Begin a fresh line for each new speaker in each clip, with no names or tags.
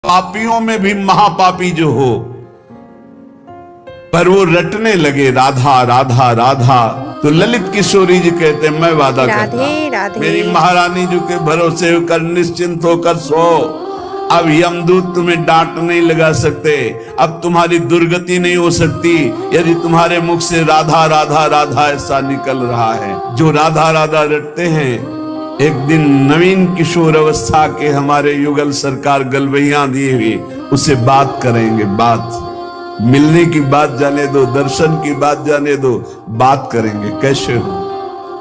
पापियों में भी महापापी जो हो, पर वो रटने लगे राधा राधा राधा, तो ललित किशोरी जी कहते मैं वादा करता हूं मेरी महारानी जी के भरोसे होकर निश्चिंत होकर सो। अब यमदूत तुम्हें डांट नहीं लगा सकते, अब तुम्हारी दुर्गति नहीं हो सकती यदि तुम्हारे मुख से राधा राधा राधा ऐसा निकल रहा है। जो राधा राधा रटते हैं, एक दिन नवीन किशोर अवस्था के हमारे युगल सरकार गलवैया दिए हुए उसे बात करेंगे। बात मिलने की बात जाने दो, दर्शन की बात जाने दो, बात करेंगे कैसे हो,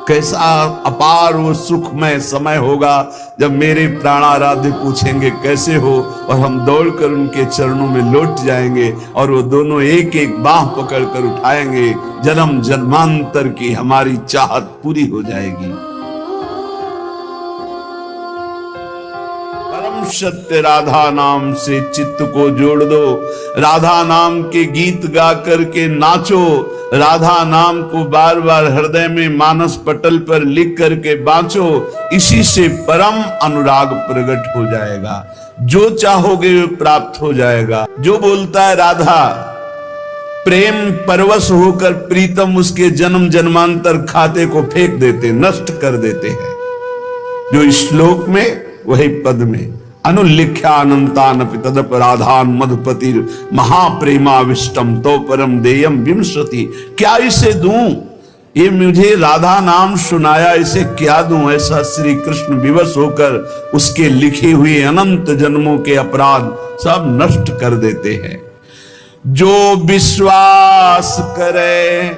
कैसा अपार वो सुखमय समय होगा जब मेरे प्राणाराध्य पूछेंगे कैसे हो, और हम दौड़कर उनके चरणों में लौट जाएंगे और वो दोनों एक एक बाह पकड़कर उठाएंगे। जन्म जन्मांतर की हमारी चाहत पूरी हो जाएगी। सत्य राधा नाम से चित्त को जोड़ दो, राधा नाम के गीत गा करके नाचो, राधा नाम को बार बार हृदय में मानस पटल पर लिख करके बांचो। इसी से परम अनुराग प्रकट हो जाएगा, जो चाहोगे वो प्राप्त हो जाएगा। जो बोलता है राधा, प्रेम परवश होकर प्रीतम उसके जन्म जन्मांतर खाते को फेंक देते, नष्ट कर देते हैं। जो श्लोक में वही पद में अनुल्लिख्यानंतानपि तदपराधान मधुपति महाप्रेमाविष्टम तो परम देयम विंशति। क्या इसे दूं, ये मुझे राधा नाम सुनाया, इसे क्या दूं। ऐसा श्री कृष्ण विवश होकर उसके लिखे हुए अनंत जन्मों के अपराध सब नष्ट कर देते हैं। जो विश्वास करे,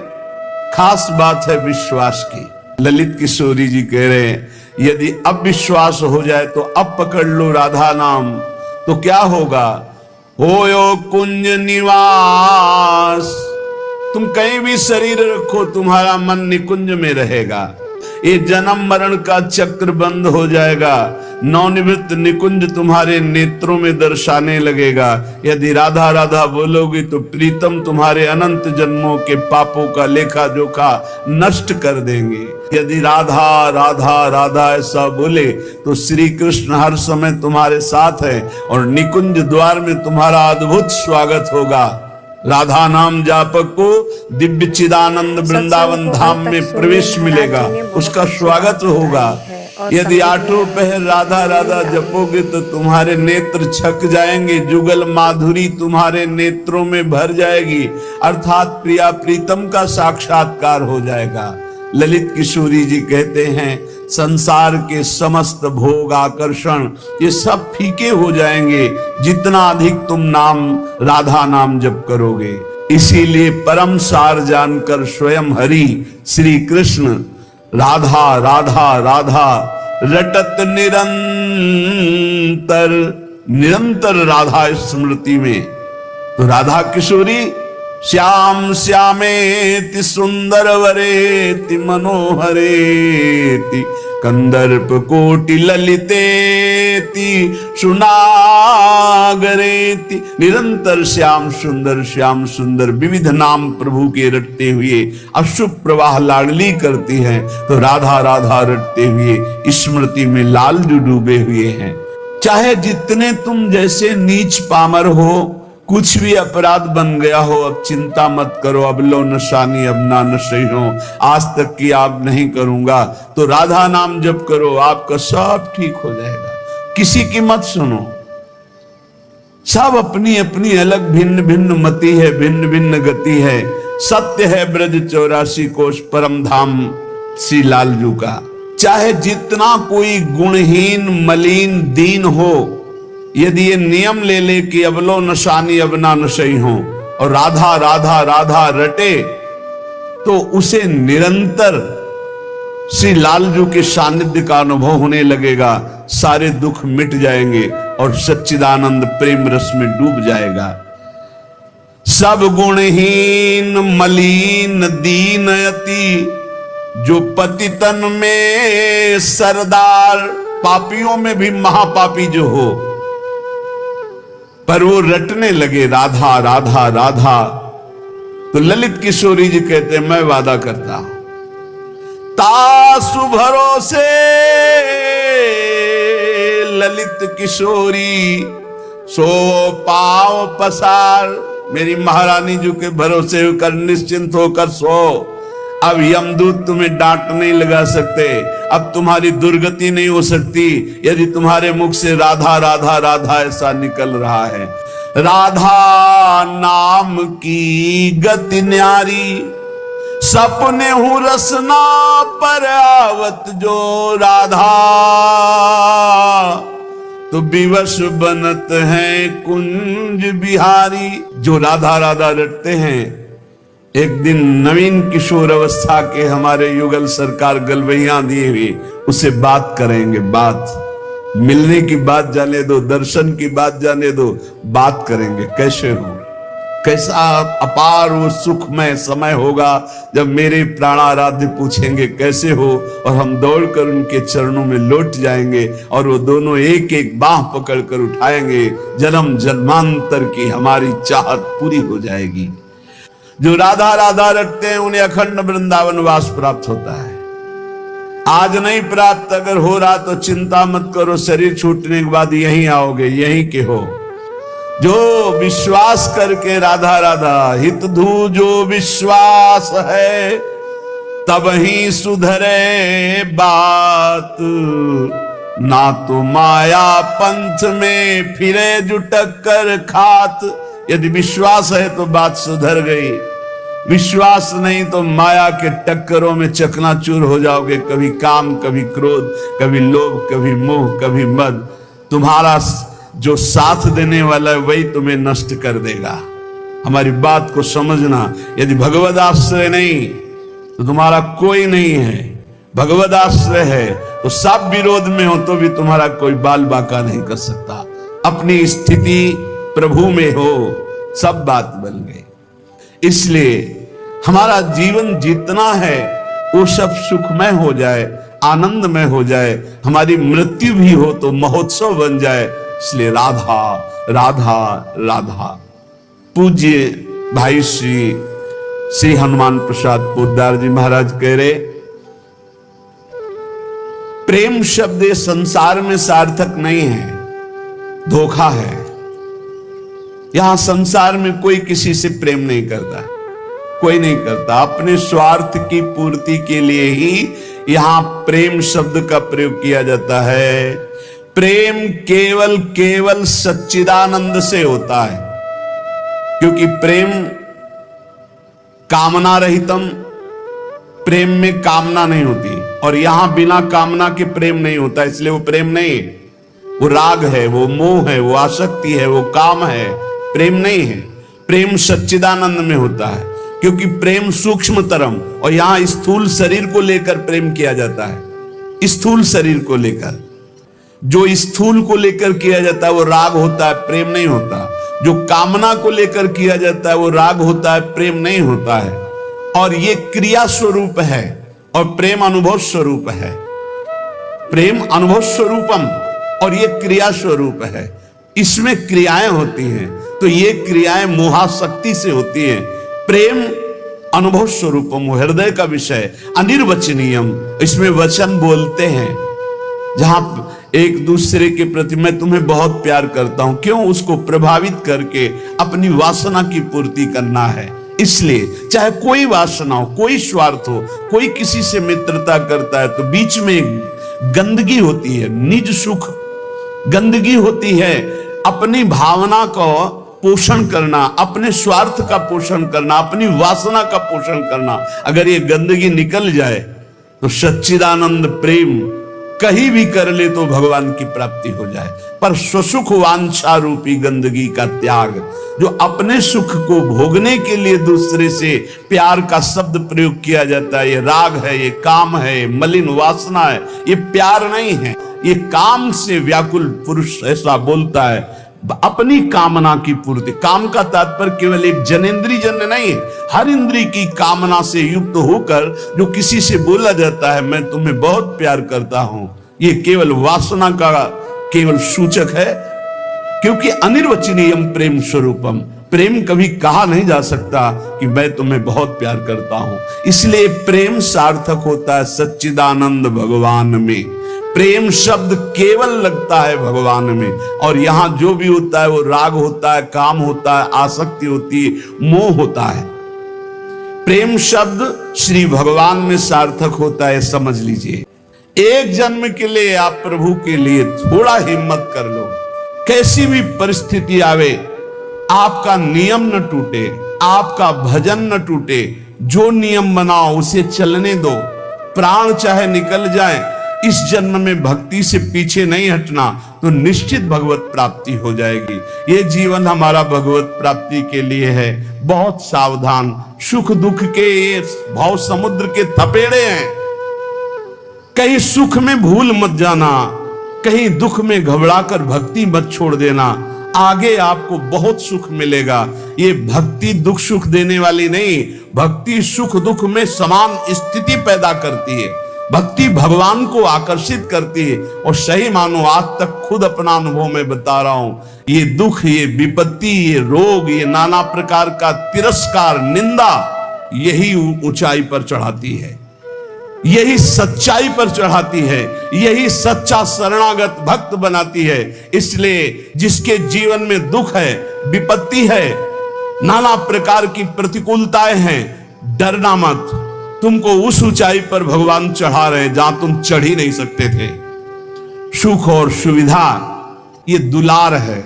खास बात है विश्वास की। ललित किशोरी जी कह रहे हैं यदि अब विश्वास हो जाए तो अब पकड़ लो राधा नाम, तो क्या होगा। होयो कुंज निवास, तुम कहीं भी शरीर रखो तुम्हारा मन निकुंज में रहेगा। ये जन्म मरण का चक्र बंद हो जाएगा, नवनिवृत्त निकुंज तुम्हारे नेत्रों में दर्शाने लगेगा। यदि राधा राधा बोलोगी तो प्रीतम तुम्हारे अनंत जन्मों के पापों का लेखा जोखा नष्ट कर देंगे। यदि राधा राधा राधा ऐसा बोले तो श्री कृष्ण हर समय तुम्हारे साथ है और निकुंज द्वार में तुम्हारा अद्भुत स्वागत होगा। राधा नाम जापक को दिव्य चिदानंद वृंदावन धाम में प्रवेश मिलेगा, उसका स्वागत होगा। यदि आठों पहर राधा राधा जपोगे तो तुम्हारे नेत्र छक जाएंगे, जुगल माधुरी तुम्हारे नेत्रों में भर जाएगी, अर्थात प्रिया प्रीतम का साक्षात्कार हो जाएगा। ललित किशोरी जी कहते हैं संसार के समस्त भोग आकर्षण ये सब फीके हो जाएंगे जितना अधिक तुम नाम राधा नाम जप करोगे। इसीलिए परम सार जानकर स्वयं हरि श्री कृष्ण राधा राधा राधा रटत निरंतर राधा स्मृति में। तो राधा किशोरी श्याम श्यामेति सुंदर वरेति मनोहरेति कंदर्प कोटि ललितेति सुनागरेति। निरंतर श्याम सुंदर विविध नाम प्रभु के रटते हुए अशुभ प्रवाह लाडली करती हैं, तो राधा राधा रटते हुए स्मृति में लाल डूबे हुए हैं। चाहे जितने तुम जैसे नीच पामर हो, कुछ भी अपराध बन गया हो, अब चिंता मत करो। अब लो नशानी अब ना नशे हो, आज तक की आप नहीं करूंगा, तो राधा नाम जप करो, आपका सब ठीक हो जाएगा। किसी की मत सुनो, सब अपनी अपनी अलग भिन्न भिन्न मति है, भिन्न भिन्न गति है। सत्य है ब्रज 84 कोश परम धाम श्री लालजू का। चाहे जितना कोई गुणहीन मलिन दीन हो, यदि ये नियम ले ले कि अब लो नशानी अब ना नशई हो और राधा राधा राधा रटे, तो उसे निरंतर श्री लालजू के सानिध्य का अनुभव होने लगेगा। सारे दुख मिट जाएंगे और सच्चिदानंद प्रेम रस में डूब जाएगा। सब गुणहीन मलिन दीन अति, जो पतितन में सरदार, पापियों में भी महापापी जो हो, पर वो रटने लगे राधा राधा राधा। तो ललित किशोरी जी कहते हैं मैं वादा करता हूं तासु भरोसे ललित किशोरी सो पाव पसार। मेरी महारानी जी के भरोसे होकर निश्चिंत होकर सो। अब यमदूत तुम्हें डांट नहीं लगा सकते, अब तुम्हारी दुर्गति नहीं हो सकती यदि तुम्हारे मुख से राधा राधा राधा ऐसा निकल रहा है। राधा नाम की गति न्यारी, सपने हूं रसना पर आवत जो राधा, तो विवश बनत हैं कुंज बिहारी। जो राधा राधा रटते हैं, एक दिन नवीन किशोर अवस्था के हमारे युगल सरकार गलवैया दिए हुए उसे बात करेंगे। बात मिलने की बात जाने दो, दर्शन की बात जाने दो, बात करेंगे कैसे हो, कैसा अपार वो सुखमय समय होगा जब मेरे प्राणाराध्य पूछेंगे कैसे हो, और हम दौड़कर उनके चरणों में लौट जाएंगे और वो दोनों एक एक बाह पकड़कर उठाएंगे। जन्म जन्मांतर की हमारी चाहत पूरी हो जाएगी। जो राधा राधा रटते हैं उन्हें अखंड वृंदावन वास प्राप्त होता है। आज नहीं प्राप्त अगर हो रहा तो चिंता मत करो, शरीर छूटने के बाद यहीं आओगे, यहीं के हो। जो विश्वास करके राधा राधा हित धू जो विश्वास है, तब ही सुधरे बात, ना तो माया पंथ में फिरे जुटक कर खात। यदि विश्वास है तो बात सुधर गई, विश्वास नहीं तो माया के टक्करों में चकनाचूर हो जाओगे। कभी काम, कभी क्रोध, कभी लोभ, कभी मोह, कभी मद। तुम्हारा जो साथ देने वाला है वही तुम्हें नष्ट कर देगा। हमारी बात को समझना, यदि भगवद आश्रय नहीं तो तुम्हारा कोई नहीं है, भगवद आश्रय है तो सब विरोध में हो तो भी तुम्हारा कोई बाल बाका नहीं कर सकता। अपनी स्थिति प्रभु में हो, सब बात बन गई। इसलिए हमारा जीवन जितना है वो सब सुखमय हो जाए, आनंदमय हो जाए। हमारी मृत्यु भी हो तो महोत्सव बन जाए। इसलिए राधा राधा राधा। पूज्य भाई श्री हनुमान प्रसाद पोद्दार जी महाराज कह रहे, प्रेम शब्द संसार में सार्थक नहीं है, धोखा है। यहां संसार में कोई किसी से प्रेम नहीं करता, कोई नहीं करता। अपने स्वार्थ की पूर्ति के लिए ही यहां प्रेम शब्द का प्रयोग किया जाता है। प्रेम केवल केवल सच्चिदानंद से होता है, क्योंकि प्रेम कामना रहितम, प्रेम में कामना नहीं होती, और यहां बिना कामना के प्रेम नहीं होता, इसलिए वो प्रेम नहीं है। वो राग है, वो मोह है, वो आसक्ति है, वो काम है, प्रेम नहीं है। प्रेम सच्चिदानंद में होता है, क्योंकि प्रेम सूक्ष्मतरम, और यहां स्थूल शरीर को लेकर प्रेम किया जाता है। स्थूल शरीर को लेकर, जो स्थूल को लेकर किया जाता है वो राग होता है, प्रेम नहीं होता। जो कामना को लेकर किया जाता है वो राग होता है, प्रेम नहीं होता है। और ये क्रिया स्वरूप है और प्रेम अनुभव स्वरूप है। प्रेम अनुभव स्वरूपम और ये क्रिया स्वरूप है। इसमें क्रियाएं होती हैं, तो ये क्रियाएं मोहाशक्ति से होती हैं। प्रेम अनुभव स्वरूपम, हृदय का विषय, अनिर्वचनीयम, इसमें वचन बोलते हैं। जहां एक दूसरे के प्रति मैं तुम्हें बहुत प्यार करता हूं, क्यों? उसको प्रभावित करके अपनी वासना की पूर्ति करना है। इसलिए चाहे कोई वासना हो, कोई स्वार्थ हो, कोई किसी से मित्रता करता है तो बीच में गंदगी होती है, निज सुख गंदगी होती है। अपनी भावना को पोषण करना, अपने स्वार्थ का पोषण करना, अपनी वासना का पोषण करना, अगर ये गंदगी निकल जाए तो सच्चिदानंद प्रेम कहीं भी कर ले तो भगवान की प्राप्ति हो जाए। पर स्वसुख वांछा रूपी गंदगी का त्याग, जो अपने सुख को भोगने के लिए दूसरे से प्यार का शब्द प्रयोग किया जाता है, ये राग है, ये काम है, ये मलिन वासना है, ये प्यार नहीं है। ये काम से व्याकुल पुरुष ऐसा बोलता है, अपनी कामना की पूर्ति। काम का तात्पर्य केवल एक जनेंद्रिय जन्य नहीं है, हर इंद्रिय की कामना से युक्त होकर जो किसी से बोला जाता है मैं तुम्हें बहुत प्यार करता हूं, ये केवल वासना का केवल सूचक है। क्योंकि अनिर्वचनीयम प्रेम स्वरूपम, प्रेम कभी कहा नहीं जा सकता कि मैं तुम्हें बहुत प्यार करता हूं। इसलिए प्रेम सार्थक होता है सच्चिदानंद भगवान में। प्रेम शब्द केवल लगता है भगवान में, और यहां जो भी होता है वो राग होता है, काम होता है, आसक्ति होती है, मोह होता है। प्रेम शब्द श्री भगवान में सार्थक होता है, समझ लीजिए। एक जन्म के लिए आप प्रभु के लिए थोड़ा हिम्मत कर लो, कैसी भी परिस्थिति आवे आपका नियम न टूटे, आपका भजन न टूटे, जो नियम बनाओ उसे चलने दो, प्राण चाहे निकल जाए, इस जन्म में भक्ति से पीछे नहीं हटना, तो निश्चित भगवत प्राप्ति हो जाएगी। ये जीवन हमारा भगवत प्राप्ति के लिए है। बहुत सावधान, सुख दुख के ये भाव समुद्र के थपेड़े हैं, कहीं सुख में भूल मत जाना, कहीं दुख में घबराकर भक्ति मत छोड़ देना, आगे आपको बहुत सुख मिलेगा। ये भक्ति दुख सुख देने वाली नहीं, भक्ति सुख दुख में समान स्थिति पैदा करती है। भक्ति भगवान को आकर्षित करती है। और सही मानो, आज तक खुद अपना अनुभव में बता रहा हूं, ये दुख, ये विपत्ति, ये रोग, ये नाना प्रकार का तिरस्कार, निंदा, यही ऊंचाई पर चढ़ाती है, यही सच्चाई पर चढ़ाती है, यही सच्चा शरणागत भक्त बनाती है। इसलिए जिसके जीवन में दुख है, विपत्ति है, नाना प्रकार की प्रतिकूलताएं हैं, डरना मत। तुमको उस ऊंचाई पर भगवान चढ़ा रहे जहां तुम चढ़ ही नहीं सकते थे। सुख और सुविधा ये दुलार है।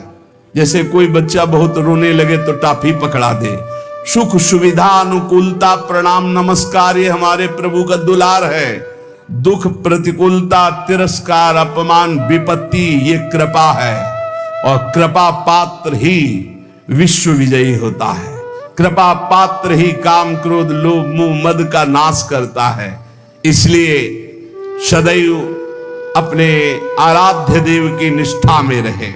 जैसे कोई बच्चा बहुत रोने लगे तो टाफी पकड़ा दे। सुख सुविधा अनुकूलता प्रणाम नमस्कार ये हमारे प्रभु का दुलार है। दुख प्रतिकूलता तिरस्कार अपमान विपत्ति ये कृपा है। और कृपा पात्र ही विश्व विजयी होता है। कृपा पात्र ही काम क्रोध लोभ मोह मद का नाश करता है। इसलिए सदैव अपने आराध्य देव की निष्ठा में रहे।